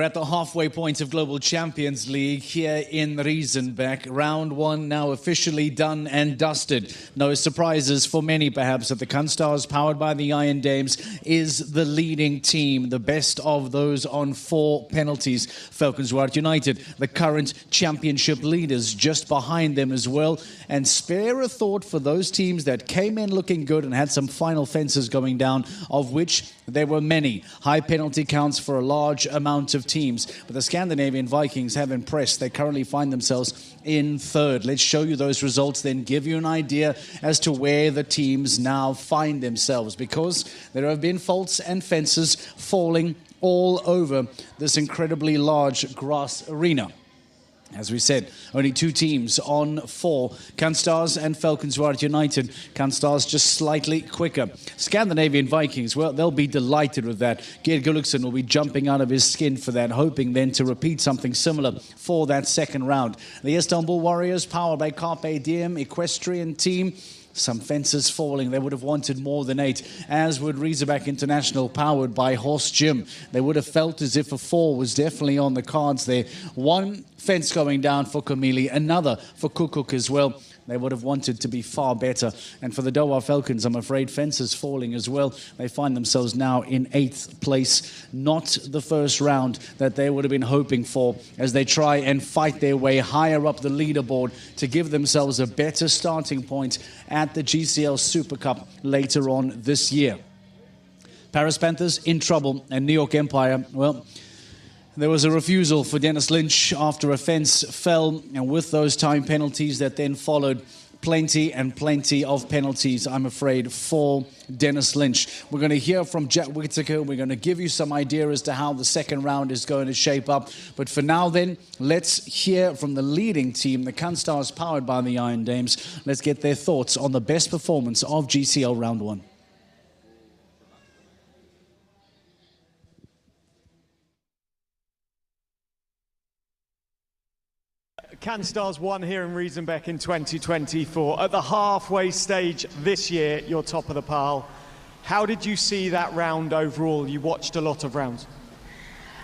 at the halfway point of Global Champions League here in Riesenbeck. Round one now officially done and dusted. No surprises for many, perhaps, that the Kunststars, powered by the Iron Dames, is the leading team. The best of those on 4 penalties. Falkenswaard United, the current championship leaders, just behind them as well. And spare a thought for those teams that came in looking good and had some final fences going down, of which there were many. High penalty counts for a large amount of teams. But the Scandinavian Vikings have impressed. They currently find themselves in 3rd. Let's show you those results, then give you an idea as to where the teams now find themselves, because there have been faults and fences falling all over this incredibly large grass arena. As we said, only 2 teams on 4, Kunststars and Falkenswaard United. Kunststars just slightly quicker. Scandinavian Vikings, well, they'll be delighted with that. Geert Gulliksen will be jumping out of his skin for that, hoping then to repeat something similar for that second round. The Istanbul Warriors, powered by Carpe Diem, equestrian team. Some fences falling. They would have wanted more than 8, as would Riesenbeck International, powered by Horst Gym. They would have felt as if a 4 was definitely on the cards there. 1 fence going down for Camille, another for Kukuk as well. They would have wanted to be far better. And for the Doha Falcons, I'm afraid fences falling as well. They find themselves now in 8th place. Not the first round that they would have been hoping for, as they try and fight their way higher up the leaderboard to give themselves a better starting point at the GCL Super Cup later on this year. Paris Panthers in trouble, and New York Empire, well, there was a refusal for Dennis Lynch after a fence fell, and with those time penalties that then followed, plenty and plenty of penalties, I'm afraid, for Dennis Lynch. We're going to hear from Jack Whittaker. We're going to give you some idea as to how the second round is going to shape up. But for now then, let's hear from the leading team, the Kunststars, powered by the Iron Dames. Let's get their thoughts on the best performance of GCL Round 1. Kunststars won here in Riesenbeck in 2024. At the halfway stage this year, you're top of the pile. How did you see that round overall? You watched a lot of rounds.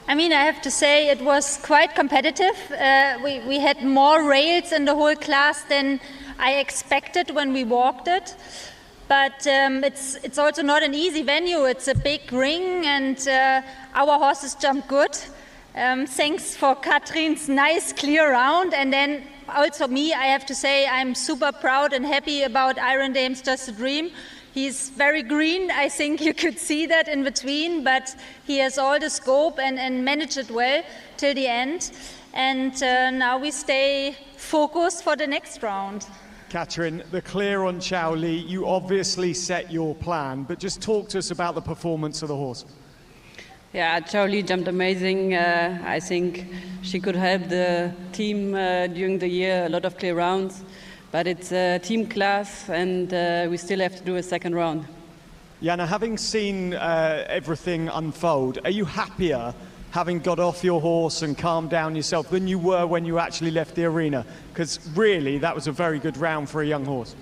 I mean, I have to say it was quite competitive. We had more rails in the whole class than I expected when we walked it. But it's also not an easy venue. It's a big ring, and our horses jump good. Thanks for Katrin's nice clear round, and then also me, I have to say I'm super proud and happy about Iron Dames Just a Dream. He's very green, I think you could see that in between, but he has all the scope and managed it well till the end. And now we stay focused for the next round. Katrin, the clear on Chao Li, you obviously set your plan, but just talk to us about the performance of the horse. Yeah, Chao Li jumped amazing. I think she could help the team during the year, a lot of clear rounds. But it's a team class, and we still have to do a second round. Jana, having seen everything unfold, are you happier having got off your horse and calmed down yourself than you were when you actually left the arena? Because really, that was a very good round for a young horse.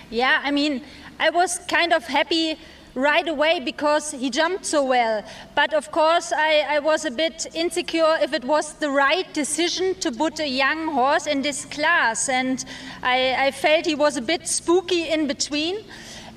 Yeah, I mean, I was kind of happy right away because he jumped so well. But of course, I was a bit insecure if it was the right decision to put a young horse in this class. And I felt he was a bit spooky in between.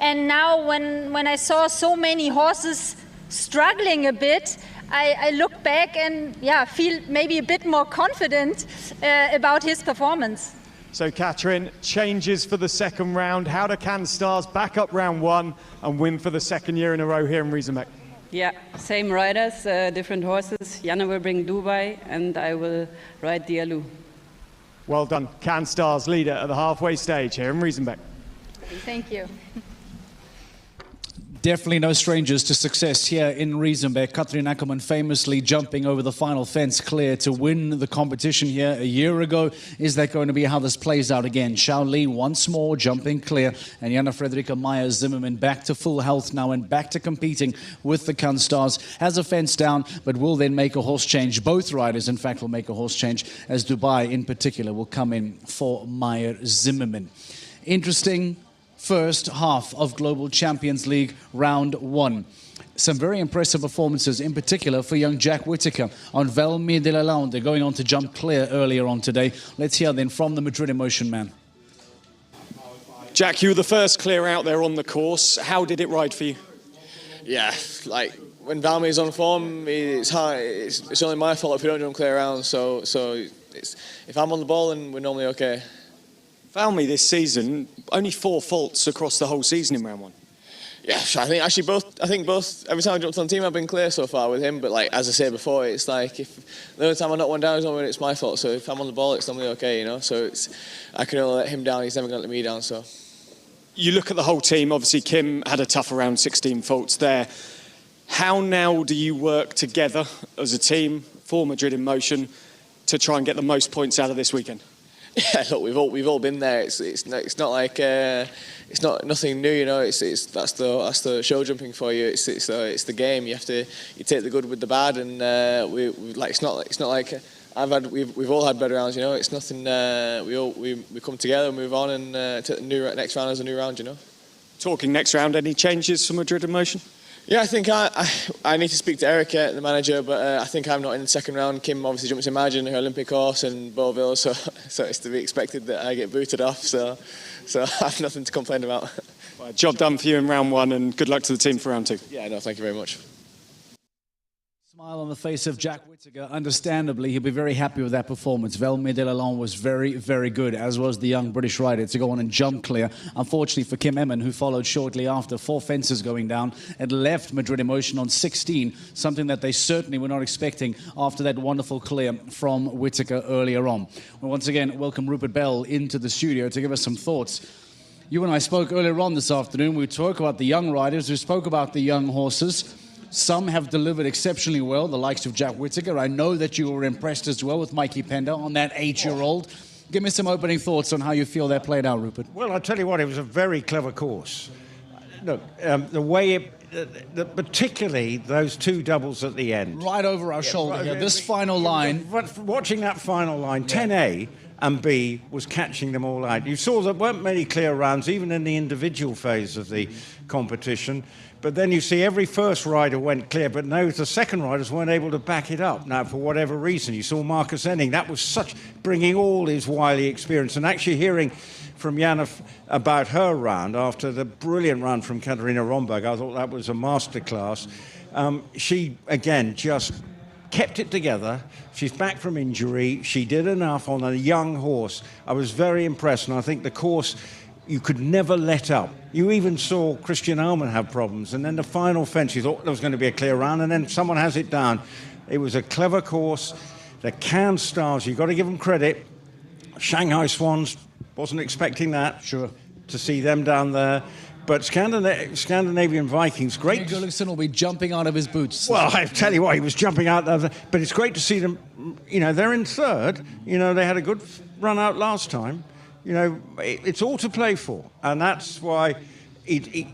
And now when I saw so many horses struggling a bit, I look back and feel maybe a bit more confident about his performance. So Katrin, changes for the second round. How do Kunststars back up round 1 and win for the second year in a row here in Riesenbeck? Yeah, same riders, different horses. Jana will bring Dubai, and I will ride the Alu. Well done. Kunststars leader at the halfway stage here in Riesenbeck. Thank you. Definitely no strangers to success here in Riesenbeck. Katrin Ackermann famously jumping over the final fence clear to win the competition here a year ago. Is that going to be how this plays out again? Chao Li once more jumping clear, and Jana Frederika Meyer-Zimmermann back to full health now and back to competing with the Kunststars. Has a fence down, but will then make a horse change. Both riders, in fact, will make a horse change, as Dubai in particular will come in for Meyer-Zimmermann. Interesting first half of Global Champions League round 1. Some very impressive performances, in particular for young Jack Whittaker on Valmy de la Lande, going on to jump clear earlier on today. Let's hear then from the Madrid Emotion man. Jack, you were the first clear out there on the course. How did it ride for you? Yeah, like when Valmy's on form, it's hard. It's only my fault if we don't jump clear around. So if I'm on the ball, then we're normally okay. Valmy this season, only 4 faults across the whole season in round 1. Yeah, I think both. Every time I jumped on the team, I've been clear so far with him. But like as I said before, it's like if the only time I knock one down is normally it's my fault. So if I'm on the ball, it's normally okay, you know. So I can only let him down. He's never going to let me down. So you look at the whole team. Obviously, Kim had a tough around 16 faults there. How now do you work together as a team for Madrid in Motion to try and get the most points out of this weekend? Yeah, look, we've all been there. It's not like it's not nothing new, you know. That's the show jumping for you. It's the game. You take the good with the bad, and it's not like we've all had better rounds, you know. It's nothing. We come together, move on, and take the next round as a new round, you know. Talking next round, any changes for Madrid in Motion? Yeah, I think I need to speak to Erica, the manager, but I think I'm not in the second round. Kim obviously jumps in Imagine, her Olympic horse, and Beauville, so it's to be expected that I get booted off. So I have nothing to complain about. Well, job done for you in round 1, and good luck to the team for round 2. Yeah, no, thank you very much. Smile on the face of Jack Whittaker. Understandably, he'll be very happy with that performance. Valmy de la Lande was very, very good, as was the young British rider, to go on and jump clear. Unfortunately for Kim Emmen, who followed shortly after, 4 fences going down, and left Madrid Emotion on 16, something that they certainly were not expecting after that wonderful clear from Whittaker earlier on. We once again welcome Rupert Bell into the studio to give us some thoughts. You and I spoke earlier on this afternoon. We spoke about the young riders. We spoke about the young horses. Some have delivered exceptionally well, the likes of Jack Whittaker. I know that you were impressed as well with Mikey Pender on that 8-year-old. Give me some opening thoughts on how you feel that played out, Rupert. Well, I'll tell you what, it was a very clever course. Look, the way particularly those 2 doubles at the end. Right over our shoulder here, this final line. Watching that final line, 10A and B was catching them all out. You saw there weren't many clear rounds, even in the individual phase of the competition. But then you see every first rider went clear, but no, the second riders weren't able to back it up. Now, for whatever reason, you saw Marcus Enning. That was bringing all his wily experience. And actually hearing from Jana about her round, after the brilliant run from Katarina Romberg, I thought that was a masterclass. She, again, just kept it together. She's back from injury. She did enough on a young horse. I was very impressed, and I think the course, you could never let up. You even saw Christian Alman have problems, and then the final fence, you thought there was going to be a clear round, and then someone has it down. It was a clever course. The Cannes Stars, you've got to give them credit. Shanghai Swans, wasn't expecting that. Sure. To see them down there. But Scandinavian Vikings, great. Gullikson will be jumping out of his boots. Well, I tell you what, he was jumping out there. But it's great to see them, you know, they're in third. You know, they had a good run out last time. You know, it's all to play for. And that's why the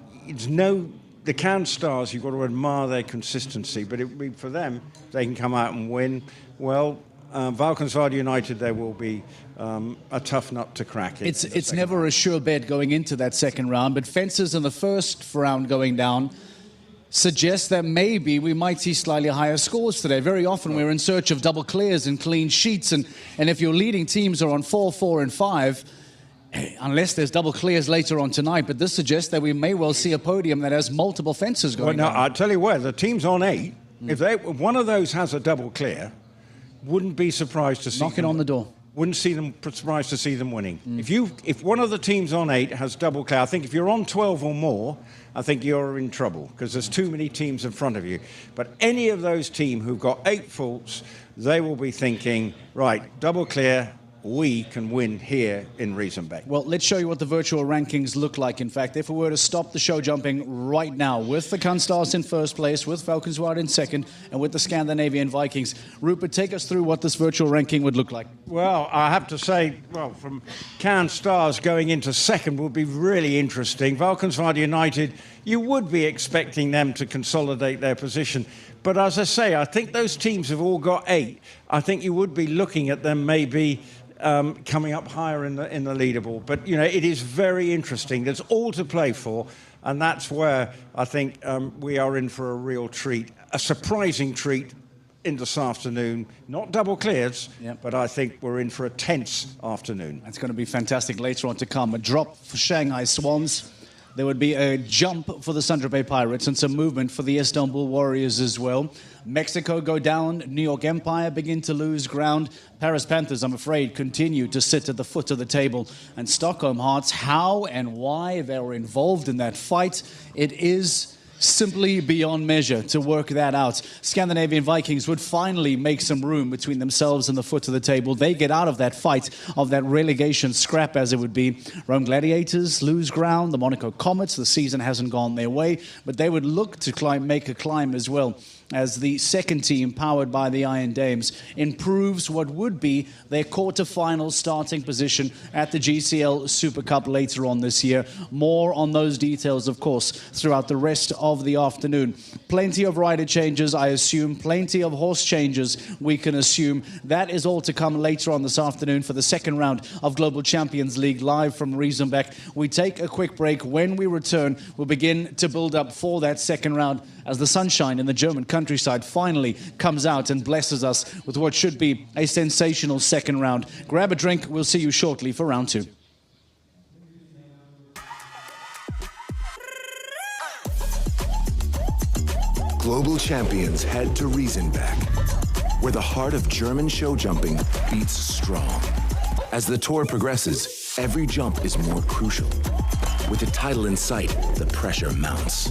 Cannes Stars, you've got to admire their consistency. But for them, they can come out and win. Well, Valkenswaard United, there will be a tough nut to crack. It's never a sure bet going into that second round, but fences in the first round going down suggest that maybe we might see slightly higher scores today. Very often we're in search of double clears and clean sheets, and if your leading teams are on 4, 4, and 5, unless there's double clears later on tonight, but this suggests that we may well see a podium that has multiple fences going down. I'll tell you where, the team's on 8. If one of those has a double clear, wouldn't be surprised to see knocking on the door. Wouldn't see them surprised to see them winning. If one of the teams on 8 has double clear, I think if you're on 12 or more, I think you're in trouble because there's too many teams in front of you. But any of those teams who've got 8 faults, they will be thinking, right, double clear, we can win here in Riesenbeck. Well, let's show you what the virtual rankings look like. In fact, if we were to stop the show jumping right now, with the Cannes Stars in first place, with Valkenswaard in second, and with the Scandinavian Vikings, Rupert, take us through what this virtual ranking would look like. Well, I have to say, from Cannes Stars going into second would be really interesting. Valkenswaard United, you would be expecting them to consolidate their position. But as I say, I think those teams have all got 8. I think you would be looking at them maybe coming up higher in the leaderboard. But, you know, it is very interesting. There's all to play for. And that's where I think we are in for a real treat, a surprising treat in this afternoon. Not double clears, but I think we're in for a tense afternoon. It's going to be fantastic later on to come. A drop for Shanghai Swans. There would be a jump for the Saint-Tropez Pirates and some movement for the Istanbul Warriors as well. Mexico go down, New York Empire begin to lose ground. Paris Panthers, I'm afraid, continue to sit at the foot of the table. And Stockholm Hearts, how and why they were involved in that fight, it is simply beyond measure to work that out. Scandinavian Vikings would finally make some room between themselves and the foot of the table. They get out of that fight, of that relegation scrap as it would be. Rome Gladiators lose ground. The Monaco Comets, the season hasn't gone their way, but they would look to make a climb as well, as the second team, powered by the Iron Dames, improves what would be their quarter-final starting position at the GCL Super Cup later on this year. More on those details, of course, throughout the rest of the afternoon. Plenty of rider changes, I assume. Plenty of horse changes, we can assume. That is all to come later on this afternoon for the second round of Global Champions League live from Riesenbeck. We take a quick break. When we return, we'll begin to build up for that second round as the sunshine in the German countryside finally comes out and blesses us with what should be a sensational second round. Grab a drink. We'll see you shortly for round two. Global champions head to Riesenbeck, where the heart of German show jumping beats strong. As the tour progresses, every jump is more crucial. With the title in sight, the pressure mounts.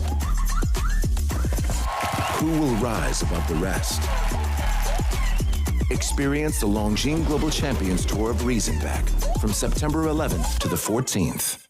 Who will rise above the rest? Experience the Longines Global Champions Tour of Riesenbeck from September 11th to the 14th.